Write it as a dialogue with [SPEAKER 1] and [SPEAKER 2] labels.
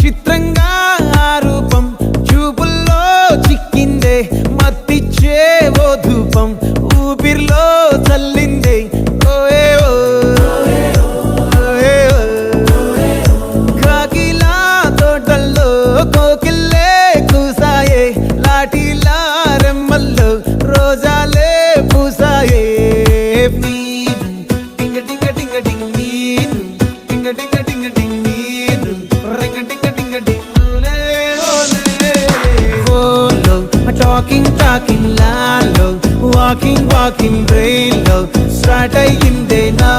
[SPEAKER 1] చిత్రంగా ఆ రూపం చూపుల్లో చిక్కిందే మత్తిచ్చే ఓ ధూపం ఊపిరిలో చల్లిందే ఓయే ఓ కాకిలా తోటల్లో కోకిల్లే కూసాయే లాఠీలా రెమ్మల్లో రోజాలే పూసాయే టింగ టింగ టింగ టింగ్ నీరు టింగ టింగ టింగ టింగ్ నీరు రింగ టింగ టింగ టింగ్ ఓలో టాకింగ్ లాలో వాకింగ్ బ్రెయిన్ లో స్టార్ట్ అయ్యిందే నా